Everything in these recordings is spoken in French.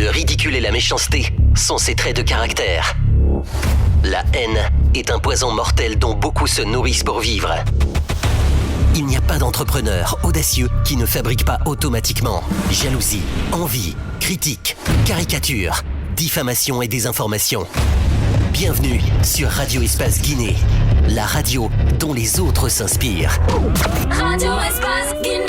Le ridicule et la méchanceté sont ses traits de caractère. La haine est un poison mortel dont beaucoup se nourrissent pour vivre. Il n'y a pas d'entrepreneur audacieux qui ne fabrique pas automatiquement jalousie, envie, critique, caricature, diffamation et désinformation. Bienvenue sur Radio Espace Guinée, la radio dont les autres s'inspirent. Radio Espace Guinée.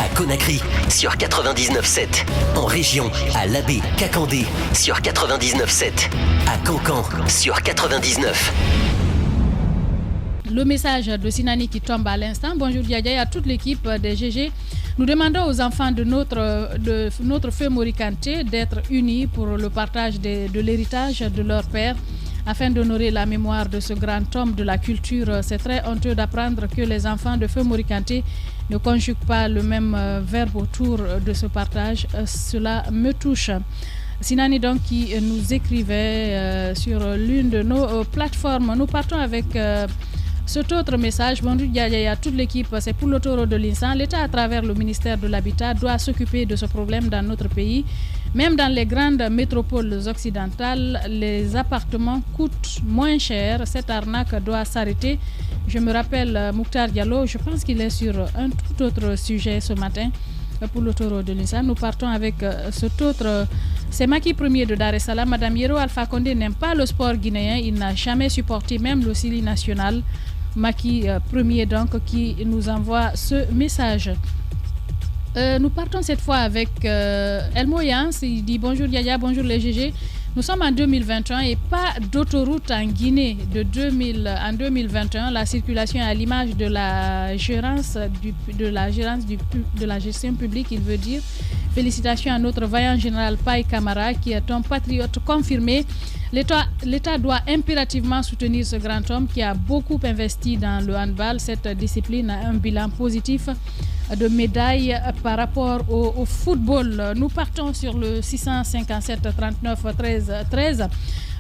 À Conakry sur 99.7, en région à Labé, Kakandé sur 99.7, à Cancan sur 99. Le message de Sinani qui tombe à l'instant. Bonjour Diadia et à toute l'équipe des GG. Nous demandons aux enfants de notre feu Morikanté d'être unis pour le partage de l'héritage de leur père afin d'honorer la mémoire de ce grand homme de la culture. C'est très honteux d'apprendre que les enfants de feu Morikanté ne conjuguent pas le même verbe autour de ce partage. Cela me touche. Sinani donc qui nous écrivait sur l'une de nos plateformes. Nous partons avec cet autre message. Bonjour à toute l'équipe, c'est pour l'autoroute de l'Insan. L'État à travers le ministère de l'Habitat doit s'occuper de ce problème dans notre pays. Même dans les grandes métropoles occidentales, les appartements coûtent moins cher. Cette arnaque doit s'arrêter. Je me rappelle Mouktar Diallo, je pense qu'il est sur un tout autre sujet ce matin pour l'autoroute de l'Insan. Nous partons avec cet autre. C'est Maki Premier de Dar es Salaam. Madame Yero Alpha Condé n'aime pas le sport guinéen. Il n'a jamais supporté même le Sili national. Maki Premier donc qui nous envoie ce message. Nous partons cette fois avec Elmo Yans. Il dit bonjour Yaya, bonjour les GG. Nous sommes en 2021 et pas d'autoroute en Guinée en 2021. La circulation est à l'image de la gestion publique, il veut dire. Félicitations à notre vaillant général Paye Camara qui est un patriote confirmé. L'État doit impérativement soutenir ce grand homme qui a beaucoup investi dans le handball. Cette discipline a un bilan positif de médailles par rapport au football. Nous partons sur le 657 39 13 13.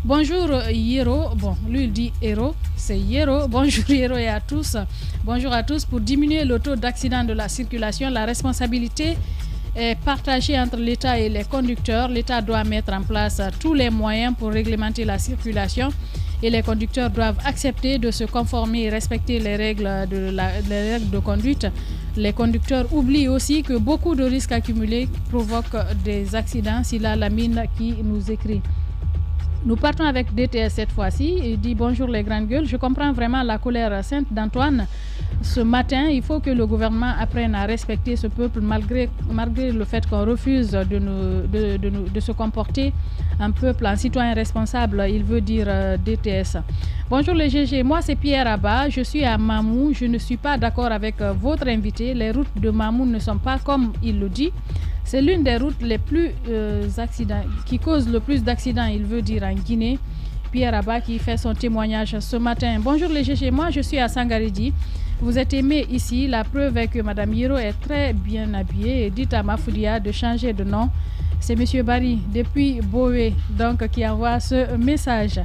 Bonjour Yero. Bon, lui il dit Héro, c'est Yero. Bonjour Yero et à tous. Bonjour à tous. Pour diminuer le taux d'accident de la circulation, la responsabilité est partagée entre l'État et les conducteurs. L'État doit mettre en place tous les moyens pour réglementer la circulation et les conducteurs doivent accepter de se conformer et respecter les règles de conduite. Les conducteurs oublient aussi que beaucoup de risques accumulés provoquent des accidents. C'est là la mine qui nous écrit. Nous partons avec DTS cette fois-ci. Il dit bonjour les grandes gueules. Je comprends vraiment la colère sainte d'Antoine. Ce matin, il faut que le gouvernement apprenne à respecter ce peuple malgré le fait qu'on refuse de se comporter en peuple, en citoyen responsable. Il veut dire DTS. Bonjour les GG, moi c'est Pierre Abba. Je suis à Mamou. Je ne suis pas d'accord avec votre invité. Les routes de Mamou ne sont pas comme il le dit. C'est l'une des routes les plus qui cause le plus d'accidents, il veut dire en Guinée. Pierre Abba qui fait son témoignage ce matin. Bonjour les GG, moi je suis à Sangaridi. Vous êtes aimé ici. La preuve est que Madame Yero est très bien habillée. Et dites à Mafoudia de changer de nom. C'est Monsieur Barry depuis Boé donc qui envoie ce message.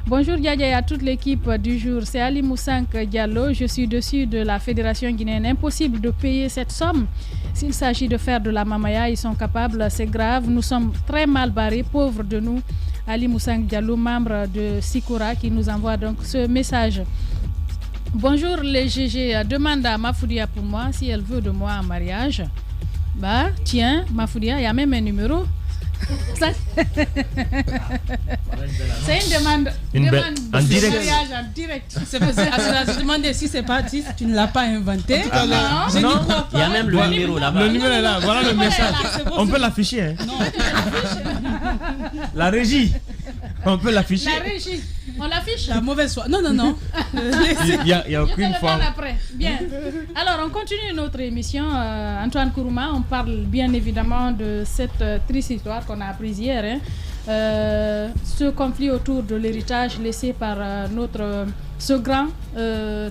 Bonjour Yaya et à toute l'équipe du jour. C'est Ali Moussank Diallo. Je suis dessus de la Fédération guinéenne. Impossible de payer cette somme. S'il s'agit de faire de la mamaya, ils sont capables. C'est grave. Nous sommes très mal barrés, pauvres de nous. Ali Moussank Diallo, membre de Sikora, qui nous envoie donc ce message. Bonjour les GG. Demande à Mafoudia pour moi si elle veut de moi en mariage. Bah tiens, Mafoudia, il y a même un numéro. Ça, c'est une demande en direct. mariage en direct. C'est parce que je demandais si c'est pas si tu ne l'as pas inventé. Non, il y a même le numéro là-bas. Le numéro est là, voilà le message. On peut l'afficher. Hein. Non. La régie. On peut l'afficher. La régie. On l'affiche. La mauvaise foi. Non. Il y a aucune fois. Après. Bien. Alors, on continue notre émission. Antoine Kourouma, on parle bien évidemment de cette triste histoire qu'on a apprise hier. Hein. Ce conflit autour de l'héritage laissé par ce grand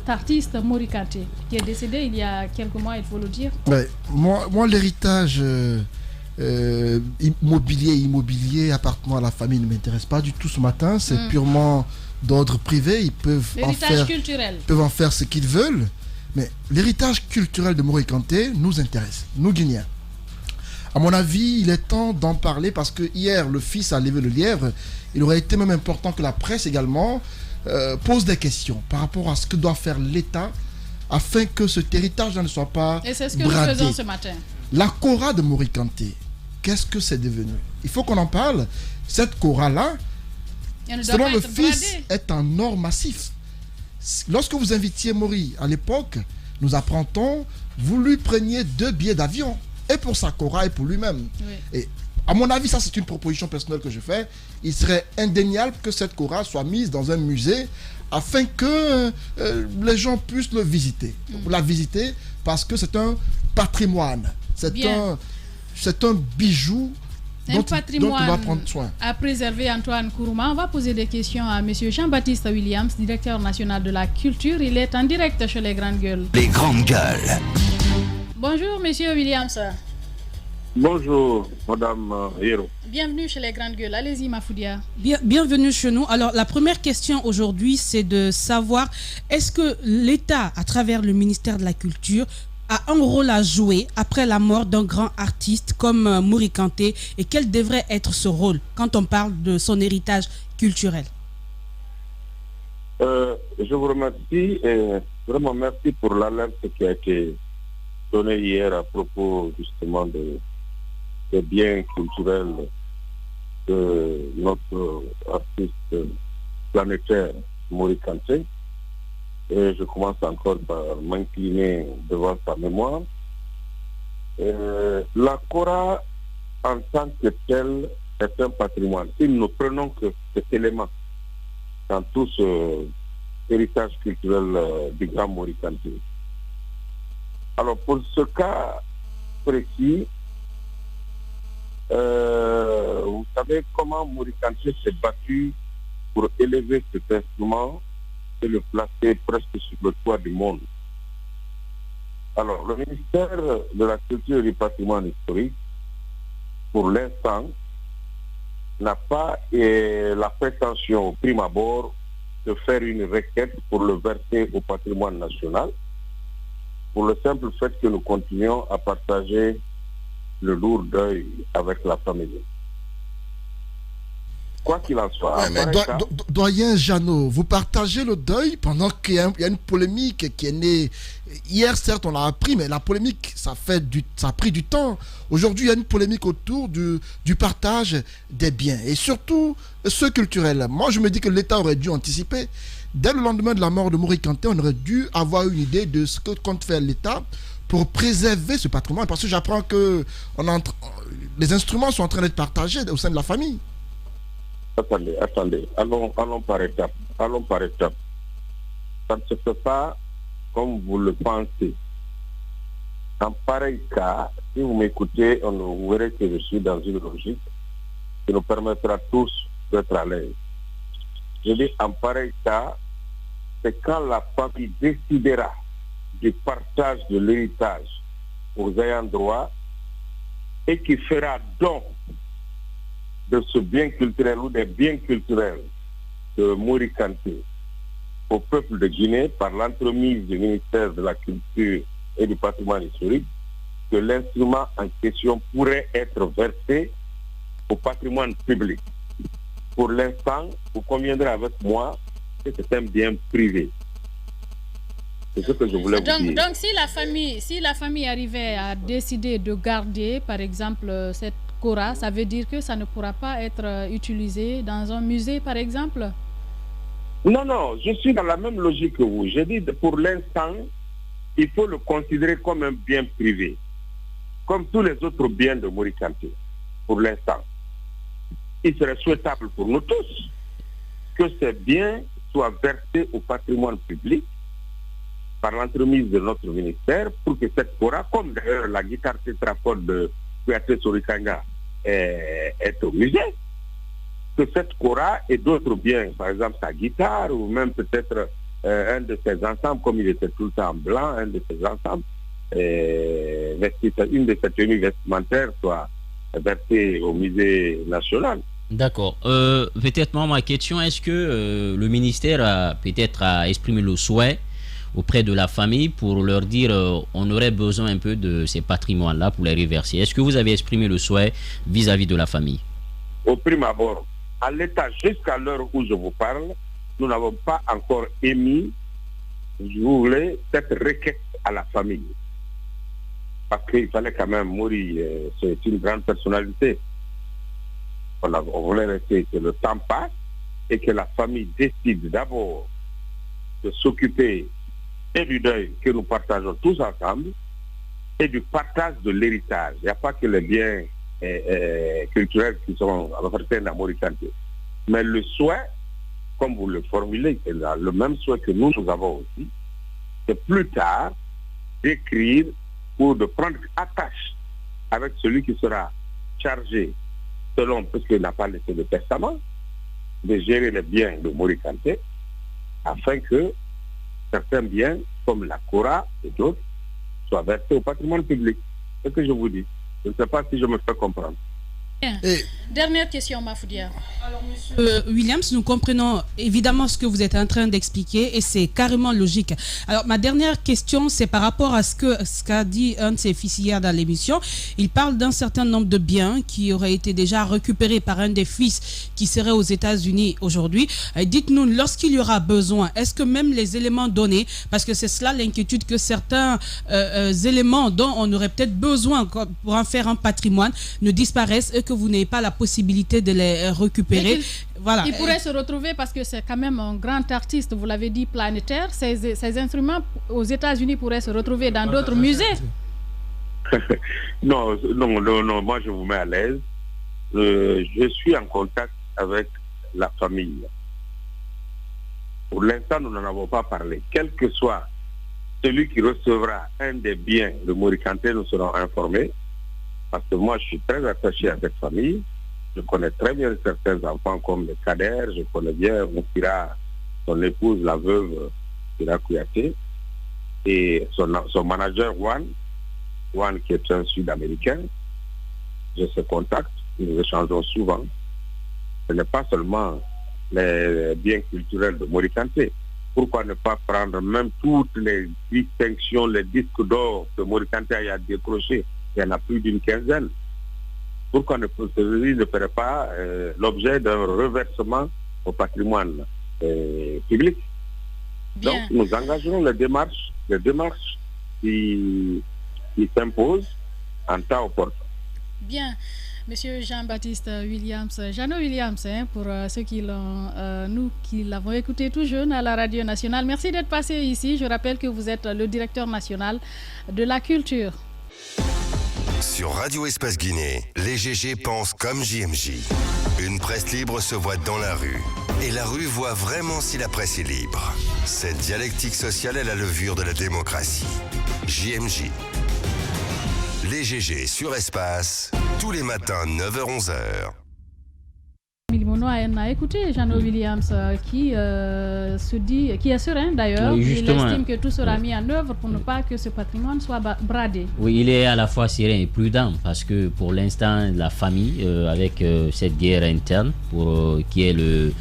artiste Morikanté, qui est décédé il y a quelques mois, il faut le dire. Ouais, moi l'héritage immobilier, appartement à la famille ne m'intéresse pas du tout ce matin. C'est purement d'ordre privé. Ils peuvent en faire ce qu'ils veulent. Mais l'héritage culturel de Morikanté nous intéresse, nous Guinéens. À mon avis, il est temps d'en parler parce que hier, le fils a levé le lièvre. Il aurait été même important que la presse également pose des questions par rapport à ce que doit faire l'État afin que ce héritage ne soit pas bradé. Et c'est ce que nous faisons ce matin. La Kora de Mori Kanté, qu'est-ce que c'est devenu? Il faut qu'on en parle. Cette Kora-là, selon le fils, est un or massif. Lorsque vous invitiez Mori à l'époque, nous apprend-on, vous lui preniez 2 billets d'avion, et pour sa Kora et pour lui-même. Oui. Et à mon avis, ça c'est une proposition personnelle que je fais. Il serait indéniable que cette Kora soit mise dans un musée afin que les gens puissent le visiter. La visiter parce que c'est un patrimoine. C'est un bijou dont on doit prendre soin. À préserver, Antoine Kourouma. On va poser des questions à M. Jean-Baptiste Williams, directeur national de la culture. Il est en direct chez les Grandes Gueules. Les Grandes Gueules. Bonjour, M. Williams. Bonjour, Madame Hiro. Bienvenue chez les Grandes Gueules. Allez-y, Mafoudia. Bienvenue chez nous. Alors, la première question aujourd'hui, c'est de savoir, est-ce que l'État, à travers le ministère de la Culture, a un rôle à jouer après la mort d'un grand artiste comme Mori Kanté, et quel devrait être ce rôle quand on parle de son héritage culturel? Je vous remercie et vraiment merci pour l'alerte qui a été donnée hier à propos justement des biens culturels de notre artiste planétaire Mori Kanté. Et je commence encore par m'incliner devant sa mémoire. La Kora, en tant que telle, est un patrimoine. Si nous ne prenons que cet élément dans tout ce héritage culturel du grand Mori Kanté. Alors, pour ce cas précis, vous savez comment Mori Kanté s'est battu pour élever cet instrument et le placer presque sur le toit du monde. Alors, le ministère de la Culture et du Patrimoine historique, pour l'instant, n'a pas la prétention, au prime abord, de faire une requête pour le verser au patrimoine national, pour le simple fait que nous continuons à partager le lourd deuil avec la famille. Quoi qu'il en soit. Doyen Jeannot, vous partagez le deuil pendant qu'il y a une polémique qui est née. Hier, certes, on l'a appris, mais la polémique, ça a pris du temps. Aujourd'hui, il y a une polémique autour du partage des biens, et surtout ceux culturels. Moi, je me dis que l'État aurait dû anticiper. Dès le lendemain de la mort de Mori Kanté, on aurait dû avoir une idée de ce que compte faire l'État pour préserver ce patrimoine. Parce que j'apprends que les instruments sont en train d'être partagés au sein de la famille. Attendez, allons par étapes. Ça ne se fait pas comme vous le pensez. En pareil cas, si vous m'écoutez, vous verrez que je suis dans une logique qui nous permettra tous d'être à l'aise. Je dis en pareil cas, c'est quand la famille décidera du partage de l'héritage aux ayants droit et qui fera don de ce bien culturel ou des biens culturels de Mori Kanté au peuple de Guinée par l'entremise du ministère de la Culture et du Patrimoine historique, que l'instrument en question pourrait être versé au patrimoine public. Pour l'instant, vous conviendrez avec moi que c'est un bien privé. C'est ce que je voulais vous dire. Donc si la famille arrivait à décider de garder, par exemple, cette Kora, ça veut dire que ça ne pourra pas être utilisé dans un musée, par exemple? Non, je suis dans la même logique que vous. Je dis, pour l'instant, il faut le considérer comme un bien privé, comme tous les autres biens de Mori Kanté, pour l'instant. Il serait souhaitable pour nous tous que ces biens soient versés au patrimoine public par l'entremise de notre ministère pour que cette Kora, comme d'ailleurs la guitare tétrapode de Kouyaté Sorikanga est au musée, que cette Kora et d'autres biens, par exemple sa guitare ou même peut-être un de ses ensembles, comme il était tout le temps blanc, un de ses ensembles, une de ses tenues vestimentaires soit versée au musée national. D'accord. Peut-être ma question, est-ce que le ministère a peut-être exprimé le souhait auprès de la famille pour leur dire on aurait besoin un peu de ces patrimoines-là pour les reverser. Est-ce que vous avez exprimé le souhait vis-à-vis de la famille? Au prime abord, à l'état jusqu'à l'heure où je vous parle, nous n'avons pas encore émis, je voulais, cette requête à la famille. Parce qu'il fallait quand même mourir, c'est une grande personnalité. On voulait rester que le temps passe et que la famille décide d'abord de s'occuper et du deuil que nous partageons tous ensemble et du partage de l'héritage. Il n'y a pas que les biens culturels qui sont appartiennent à Mauritanie. Mais le souhait, comme vous le formulez, c'est le même souhait que nous avons aussi, c'est plus tard d'écrire ou de prendre attache avec celui qui sera chargé, selon, parce qu'il n'a pas laissé de testament, de gérer les biens de Mauritanie, afin que certains biens, comme la Kora et d'autres, soient versés au patrimoine public. C'est ce que je vous dis. Je ne sais pas si je me fais comprendre. Dernière question, Mafoudia. Alors, monsieur Williams, nous comprenons évidemment ce que vous êtes en train d'expliquer et c'est carrément logique. Alors, ma dernière question, c'est par rapport à ce qu'a dit un de ses fils hier dans l'émission. Il parle d'un certain nombre de biens qui auraient été déjà récupérés par un des fils qui serait aux États-Unis aujourd'hui. Dites-nous, lorsqu'il y aura besoin, est-ce que même les éléments donnés, parce que c'est cela l'inquiétude, que certains éléments dont on aurait peut-être besoin pour en faire un patrimoine ne disparaissent et que vous n'ayez pas la possibilité de les récupérer. Voilà. Il pourrait se retrouver, parce que c'est quand même un grand artiste, vous l'avez dit, planétaire, ces instruments aux États-Unis pourraient se retrouver dans d'autres musées. Non, moi je vous mets à l'aise. Je suis en contact avec la famille. Pour l'instant, nous n'en avons pas parlé. Quel que soit celui qui recevra un des biens de Morikanté, nous serons informés. Parce que moi, je suis très attaché à cette famille. Je connais très bien certains enfants comme le Kader. Je connais bien Moukira, son épouse, la veuve Moukira Kouyaté. Et son manager, Juan qui est un Sud-Américain. Je se contacte, nous échangeons souvent. Ce n'est pas seulement les biens culturels de Morikanté. Pourquoi ne pas prendre même toutes les distinctions, les disques d'or que Morikanté a décrochés? Il y en a plus d'une quinzaine. Pourquoi ne ferait pas l'objet d'un reversement au patrimoine public? Bien. Donc nous engagerons les démarches qui s'imposent en temps opportun. Bien. Monsieur Jean-Baptiste Williams, Jeannot Williams, pour ceux nous qui l'avons écouté tout jeune à la Radio Nationale, merci d'être passé ici. Je rappelle que vous êtes le directeur national de la culture. Sur Radio Espace Guinée, les GG pensent comme JMJ. Une presse libre se voit dans la rue. Et la rue voit vraiment si la presse est libre. Cette dialectique sociale est la levure de la démocratie. JMJ. Les GG sur Espace, tous les matins 9h-11h. On a écouté Jeannot Williams qui est serein d'ailleurs. Oui, il estime que tout sera mis en œuvre pour ne pas que ce patrimoine soit bradé. Oui, il est à la fois serein et prudent parce que pour l'instant, la famille, avec cette guerre interne, qui est le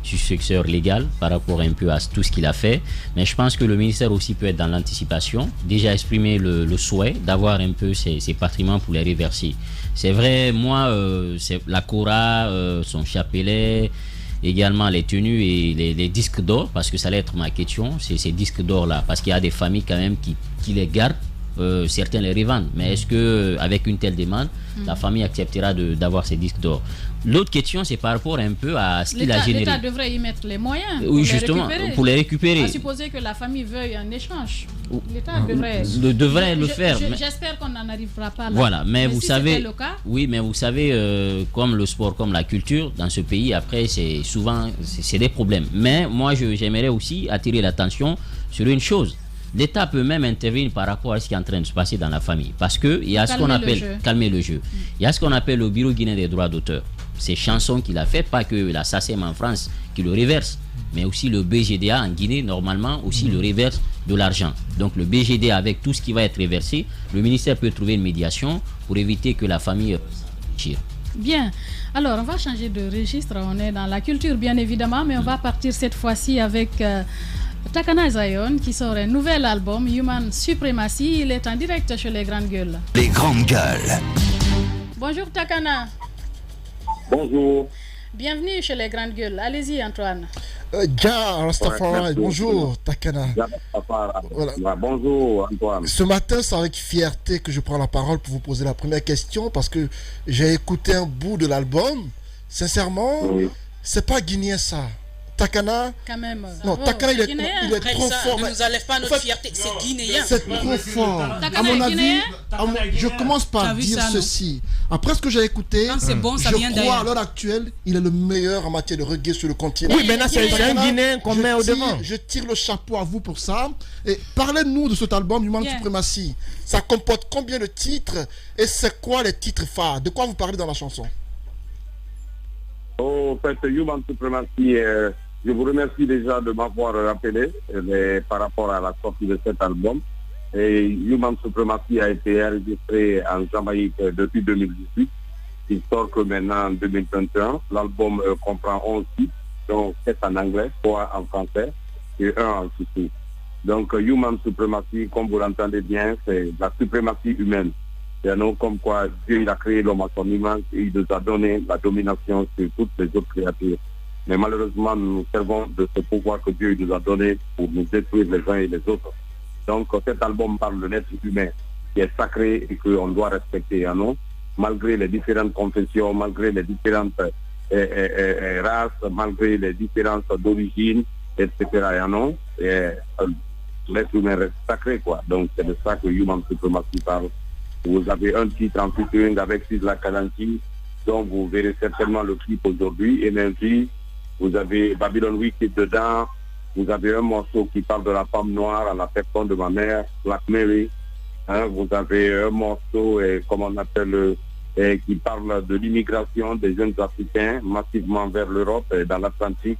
successeur légal par rapport un peu à tout ce qu'il a fait, mais je pense que le ministère aussi peut être dans l'anticipation, déjà exprimer le souhait d'avoir un peu ces patrimoines pour les reverser. C'est vrai, moi, c'est la Kora, son chapelet, également les tenues et les disques d'or, parce que ça allait être ma question, c'est ces disques d'or-là, parce qu'il y a des familles quand même qui les gardent, certains les revendent, mais est-ce qu'avec une telle demande, la famille acceptera d'avoir ces disques d'or? L'autre question, c'est par rapport un peu à ce qu'il a généré. L'État devrait y mettre les moyens pour les récupérer. À supposer que la famille veuille un échange. L'État devrait le faire. J'espère qu'on n'en arrivera pas là. Voilà, mais vous si savez, le cas, oui, mais vous savez, comme le sport, comme la culture, dans ce pays, après, c'est souvent des problèmes. Mais moi, j'aimerais aussi attirer l'attention sur une chose. L'État peut même intervenir par rapport à ce qui est en train de se passer dans la famille. Parce qu'il y a ce qu'on appelle calmer le jeu. Il y a ce qu'on appelle le Bureau guinéen des droits d'auteur. Ces chansons qu'il a faites, pas que la SACEM en France qui le reverse, mais aussi le BGDA en Guinée, normalement, aussi le reverse de l'argent. Donc le BGDA, avec tout ce qui va être reversé, le ministère peut trouver une médiation pour éviter que la famille tire. Bien. Alors, on va changer de registre. On est dans la culture, bien évidemment, mais on va partir cette fois-ci avec Takana Zion qui sort un nouvel album, Human Supremacy. Il est en direct chez les Grandes Gueules. Les Grandes Gueules. Bonjour Takana. Bonjour. Bienvenue chez les Grandes Gueules. Allez-y Antoine. Rastafari, bonjour Takana. Voilà. Bonjour Antoine. Ce matin, c'est avec fierté que je prends la parole pour vous poser la première question parce que j'ai écouté un bout de l'album. Sincèrement, c'est pas guinéen ça. Takana, quand même. Non, Takana, il est trop fort. Ne nous enlève pas notre fierté, c'est guinéen. C'est trop fort. Takana, À mon avis, guinéen? je commence par dire ceci. Après ce que j'ai écouté, bon, ça vient je crois à l'heure actuelle, il est le meilleur en matière de reggae sur le continent. Oui, maintenant c'est un Guinéen qu'on met au devant. Je tire le chapeau à vous pour ça. Et parlez-nous de cet album Human Supremacy. Ça comporte combien de titres et c'est quoi les titres phares? De quoi vous parlez dans la chanson? En fait, Human Supremacy, je vous remercie déjà de m'avoir rappelé par rapport à la sortie de cet album. Et Human Supremacy a été enregistré en Jamaïque depuis 2018. Il sort que maintenant en 2021. L'album comprend 11 titres, donc 7 en anglais, 3 en français et 1 en souci. Donc Human Supremacy, comme vous l'entendez bien, c'est la suprématie humaine. C'est un nom comme quoi Dieu il a créé l'homme à son image et il nous a donné la domination sur toutes les autres créatures. Mais malheureusement, nous nous servons de ce pouvoir que Dieu nous a donné pour nous détruire les uns et les autres. Donc cet album parle de l'être humain qui est sacré et qu'on doit respecter, non? Malgré les différentes confessions, malgré les différentes races, malgré les différences d'origine, etc. Non? L'être humain reste sacré, quoi. Donc c'est de ça que Human Supremacy parle. Vous avez un titre en featuring avec Sisla Kalanti, dont vous verrez certainement le clip aujourd'hui, Énergie. Vous avez Babylon Wicked dedans. Vous avez un morceau qui parle de la femme noire à la personne de ma mère, Black Mary. Vous avez un morceau, comme on appelle, qui parle de l'immigration des jeunes Africains massivement vers l'Europe et dans l'Atlantique.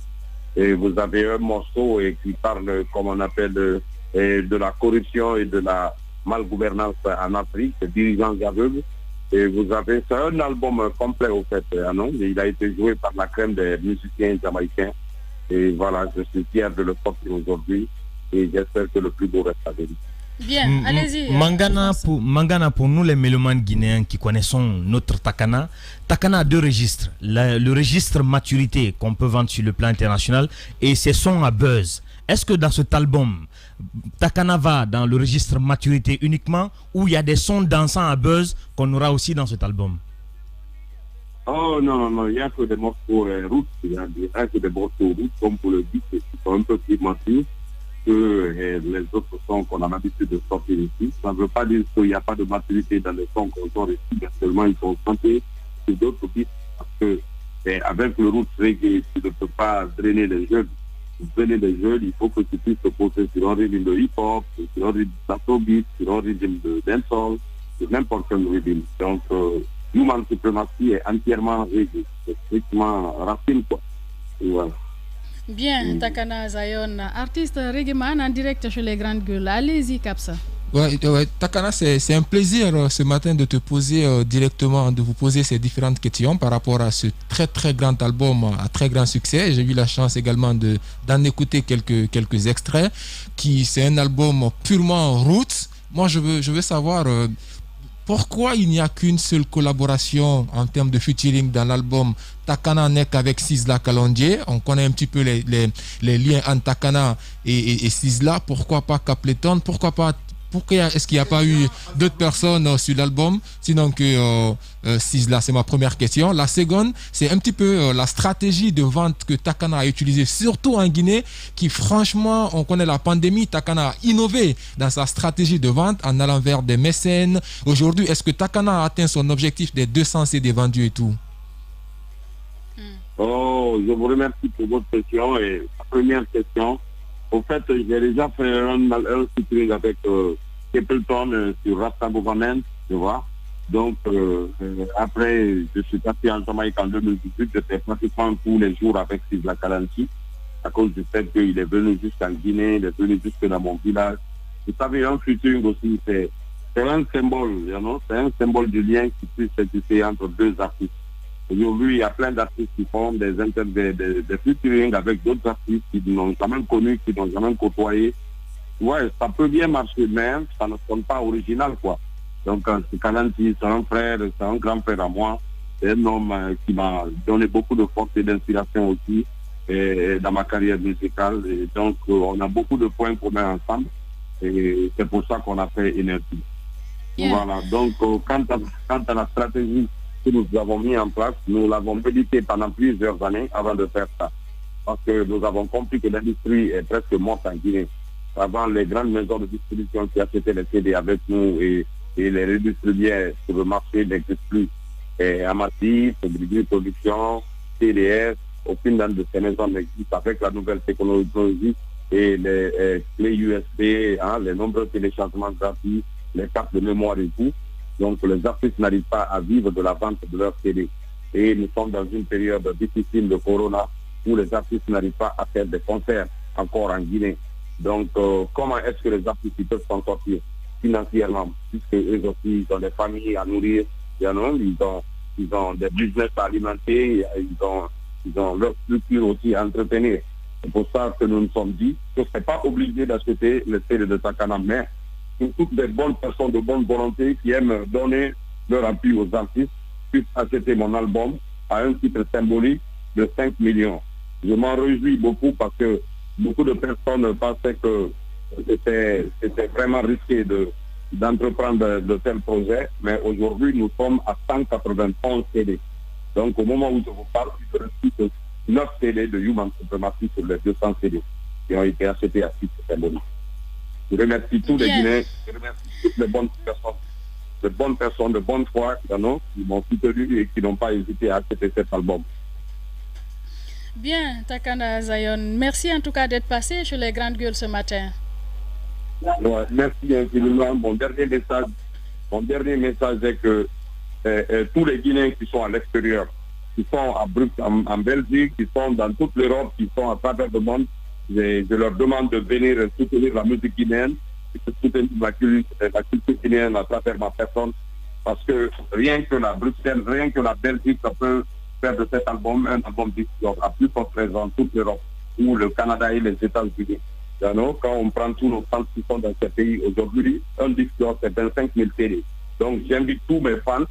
Et vous avez un morceau qui parle, comme on appelle, de la corruption et de la malgouvernance en Afrique, dirigeants aveugles. Et vous avez, c'est un album complet au fait, non? Il a été joué par la crème des musiciens jamaïcains. Et voilà, je suis fier de le porter aujourd'hui et j'espère que le plus beau reste à venir. Bien, allez-y. Mangana, pour nous les mélomanes guinéens qui connaissons notre Takana, Takana a deux registres. Le registre maturité qu'on peut vendre sur le plan international et ses sons à buzz. Est-ce que dans cet album, Takana va dans le registre maturité uniquement ou il y a des sons dansants à buzz qu'on aura aussi dans cet album? Oh non, il n'y a que des morceaux routes, il n'y a que des morceaux routes, comme vous le dites, qui sont un peu plus matures que les autres sons qu'on a l'habitude de sortir ici. Ça ne veut pas dire qu'il n'y a pas de maturité dans les sons qu'on sort ici, mais seulement ils sont chantés sur d'autres beats, parce que avec le route reggae, tu ne peux pas drainer les jeunes. Pour drainer les jeunes, il faut que tu puisses te poser sur un rythme de hip-hop, sur un rythme d'afrobeat, sur un rythme de dancehall, sur n'importe quel rythme. Donc, Human Supremacy est entièrement reggae, c'est strictement racine, quoi. Et voilà. Bien, Takana Zion, artiste reggae man en direct chez les Grandes Gueules. Allez-y, Kapsa. Ouais, Takana, c'est un plaisir ce matin de te poser directement, de vous poser ces différentes questions par rapport à ce très très grand album à très grand succès. J'ai eu la chance également d'en écouter quelques extraits. C'est un album purement roots. Moi, je veux savoir pourquoi il n'y a qu'une seule collaboration en termes de featuring dans l'album Takana n'est qu'avec Sisla Kalonji. On connaît un petit peu les liens entre Takana et Sisla. Pourquoi pas Capleton? Pourquoi est-ce qu'il n'y a pas eu d'autres personnes sur l'album sinon que Sisla? C'est ma première question. La seconde, c'est un petit peu la stratégie de vente que Takana a utilisée, surtout en Guinée, qui franchement, on connaît la pandémie, Takana a innové dans sa stratégie de vente en allant vers des mécènes. Aujourd'hui, est-ce que Takana a atteint son objectif des 200 CD vendus et tout? Oh, je vous remercie pour votre question. Et la première question, au fait, j'ai déjà fait un featuring avec Capleton sur Rasta Government, tu vois. Donc, après, je suis parti en Jamaïque en 2018, j'étais pratiquement tous les jours avec Sisla Kalanti, à cause du fait qu'il est venu jusqu'en Guinée, il est venu jusque dans mon village. Vous savez, un featuring aussi, c'est un symbole, c'est un symbole du lien qui puisse exister entre deux artistes. Aujourd'hui, il y a plein d'artistes qui font des featuring avec d'autres artistes qui n'ont jamais connus, qui n'ont jamais côtoyé. Ouais, ça peut bien marcher, mais ça ne sonne pas original, quoi. Donc, c'est Kalanti, c'est un frère, c'est un grand frère à moi. C'est un homme qui m'a donné beaucoup de force et d'inspiration aussi dans ma carrière musicale. Et donc, on a beaucoup de points communs ensemble. Et c'est pour ça qu'on a fait Énergie. Yeah. Voilà. Donc, quant à la stratégie que nous avons mis en place, nous l'avons médité pendant plusieurs années avant de faire ça. Parce que nous avons compris que l'industrie est presque morte en Guinée. Avant, les grandes maisons de distribution qui achetaient les CD avec nous et les redistribuaient sur le marché n'existent plus. Et Amati, Grigri Production, TDS, aucune de ces maisons n'existe avec la nouvelle technologie et les clés USB, les nombreux téléchargements gratuits, les cartes de mémoire et tout. Donc les artistes n'arrivent pas à vivre de la vente de leurs CD. Et nous sommes dans une période difficile de Corona où les artistes n'arrivent pas à faire des concerts encore en Guinée. Donc comment est-ce que les artistes peuvent s'en sortir financièrement, puisque eux aussi ils ont des familles à nourrir, ils ont des business à alimenter, ils ont leur structure aussi à entretenir. C'est pour ça que nous nous sommes dit que ce n'est pas obligé d'acheter le CD de Takana, mais pour toutes les bonnes personnes de bonne volonté qui aiment donner leur appui aux artistes puissent acheter mon album à un titre symbolique de 5 millions. Je m'en réjouis beaucoup parce que beaucoup de personnes pensaient que c'était vraiment risqué d'entreprendre de tels projets, mais aujourd'hui nous sommes à 191 CD. Donc au moment où je vous parle, il reste 9 CD de Human Supremacy sur les 200 CD qui ont été achetés à titre symbolique. Je remercie tous les Guinéens, je remercie toutes les bonnes personnes de bonne foi qui m'ont soutenu et qui n'ont pas hésité à acheter cet album. Bien, Takana Zion, merci en tout cas d'être passé chez les Grandes Gueules ce matin. Ouais, merci infiniment. Mon dernier message est que tous les Guinéens qui sont à l'extérieur, qui sont à Bruxelles, en Belgique, qui sont dans toute l'Europe, qui sont à travers le monde, je leur demande de venir soutenir la musique guinéenne, de soutenir la culture guinéenne à travers ma personne, parce que rien que la Bruxelles, rien que la Belgique, ça peut faire de cet album un album disque à plus forte raison toute l'Europe, ou le Canada et les États-Unis. Quand on prend tous nos fans qui sont dans ces pays aujourd'hui, un disque c'est 25 000 CD. Donc j'invite tous mes fans,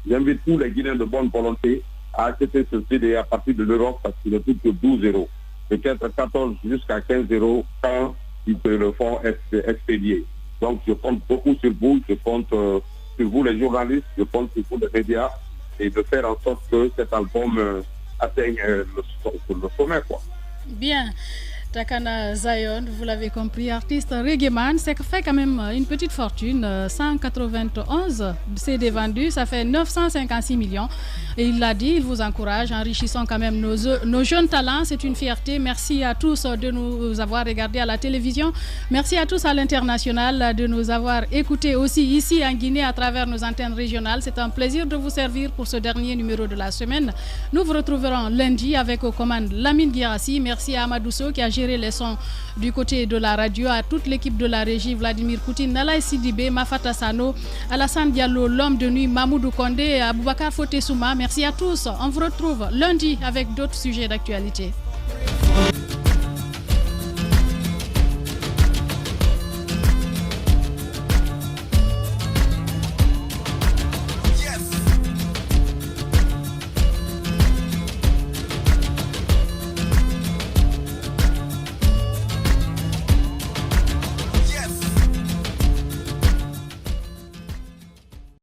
j'invite tous les Guinéens de bonne volonté à acheter ce CD à partir de l'Europe parce qu'il ne coûte que 12 €. Peut-être 14 jusqu'à 15 € quand ils se le font expédier. Donc je compte beaucoup sur vous, je compte sur vous les journalistes, je compte sur vous les médias et de faire en sorte que cet album atteigne le sommet, quoi. Bien. Takana Zion, vous l'avez compris, artiste reggaeman, c'est fait quand même une petite fortune, 191 CD vendus, ça fait 956 millions. Et il l'a dit, il vous encourage, enrichissons quand même nos jeunes talents, c'est une fierté. Merci à tous de nous avoir regardés à la télévision. Merci à tous à l'international de nous avoir écoutés aussi ici en Guinée à travers nos antennes régionales. C'est un plaisir de vous servir pour ce dernier numéro de la semaine. Nous vous retrouverons lundi avec aux commandes Lamine Guirassi. Merci à Amadousso qui a géré les sons du côté de la radio, à toute l'équipe de la régie, Vladimir Poutine, Nalaï Sidibé, Mafata Sano, Alassane Diallo, l'homme de nuit, Mamoudou Kondé, Aboubakar Foté Souma. Merci à tous. On vous retrouve lundi avec d'autres sujets d'actualité.